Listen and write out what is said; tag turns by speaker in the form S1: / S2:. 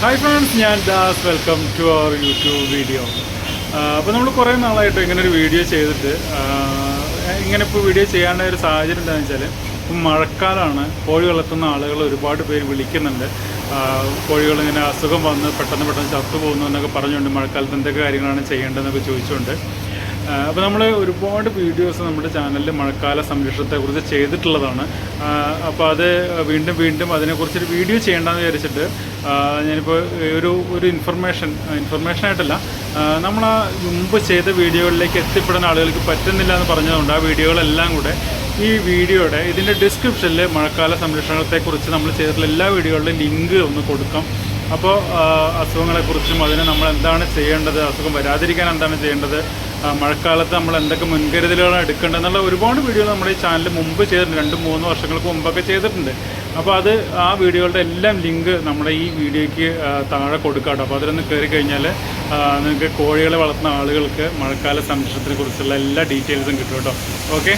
S1: Hi friends, ഞാൻ Das. Welcome to our YouTube video. അപ്പോൾ നമ്മൾ കുറേ നാളായിട്ട് ഇങ്ങനൊരു വീഡിയോ ചെയ്തിട്ട് ഇങ്ങനെ ഇപ്പോൾ വീഡിയോ ചെയ്യാനുള്ള ഒരു സാഹചര്യം എന്താണെന്ന് വെച്ചാൽ ഇപ്പം മഴക്കാലമാണ്. കോഴി വളർത്തുന്ന ആളുകൾ ഒരുപാട് പേര് വിളിക്കുന്നുണ്ട്. കോഴികളിങ്ങനെ അസുഖം വന്ന് പെട്ടെന്ന് ചത്തു പോകുന്നു എന്നൊക്കെ പറഞ്ഞുകൊണ്ട് മഴക്കാലത്ത് എന്തൊക്കെ കാര്യങ്ങളാണ് ചെയ്യേണ്ടതെന്നൊക്കെ ചോദിച്ചുകൊണ്ട് അപ്പോൾ നമ്മൾ ഒരുപാട് വീഡിയോസ് നമ്മുടെ ചാനലിൽ മഴക്കാല സംരക്ഷണത്തെക്കുറിച്ച് ചെയ്തിട്ടുള്ളതാണ്. അപ്പോൾ അത് വീണ്ടും അതിനെക്കുറിച്ചൊരു വീഡിയോ ചെയ്യേണ്ടതെന്ന് വിചാരിച്ചിട്ട് ഞാനിപ്പോൾ ഒരു ഇൻഫർമേഷനായിട്ടല്ല, നമ്മൾ ആ മുമ്പ് ചെയ്ത വീഡിയോകളിലേക്ക് എത്തിപ്പെടാൻ ആളുകൾക്ക് പറ്റുന്നില്ല എന്ന് പറഞ്ഞതുകൊണ്ട് ആ വീഡിയോകളെല്ലാം കൂടെ ഈ വീഡിയോയുടെ ഇതിൻ്റെ ഡിസ്ക്രിപ്ഷനിൽ മഴക്കാല സംരക്ഷണത്തെക്കുറിച്ച് നമ്മൾ ചെയ്തിട്ടുള്ള എല്ലാ വീഡിയോകളുടെയും ലിങ്ക് ഒന്ന് കൊടുക്കാം. അപ്പോൾ അസുഖങ്ങളെക്കുറിച്ചും അതിന് നമ്മൾ എന്താണ് ചെയ്യേണ്ടത്, അസുഖം വരാതിരിക്കാൻ എന്താണ് ചെയ്യേണ്ടത്, മഴക്കാലത്ത് നമ്മൾ എന്തൊക്കെ മുൻകരുതലുകളാണ് എടുക്കേണ്ടത് എന്നുള്ള ഒരുപാട് വീഡിയോ നമ്മുടെ ഈ ചാനൽ മുമ്പ് ചെയ്തിട്ടുണ്ട്. 2-3 വർഷങ്ങൾക്ക് മുമ്പൊക്കെ ചെയ്തിട്ടുണ്ട്. അപ്പോൾ ആ വീഡിയോകളുടെ എല്ലാം ലിങ്ക് നമ്മുടെ ഈ വീഡിയോയ്ക്ക് താഴെ കൊടുക്കാം കേട്ടോ. അപ്പോൾ അതിലൊന്ന് കയറി കഴിഞ്ഞാൽ നിങ്ങൾക്ക് കോഴികളെ വളർത്തുന്ന ആളുകൾക്ക് മഴക്കാല സംരക്ഷണത്തിനെ കുറിച്ചുള്ള എല്ലാ ഡീറ്റെയിൽസും കിട്ടും കേട്ടോ. ഓക്കെ.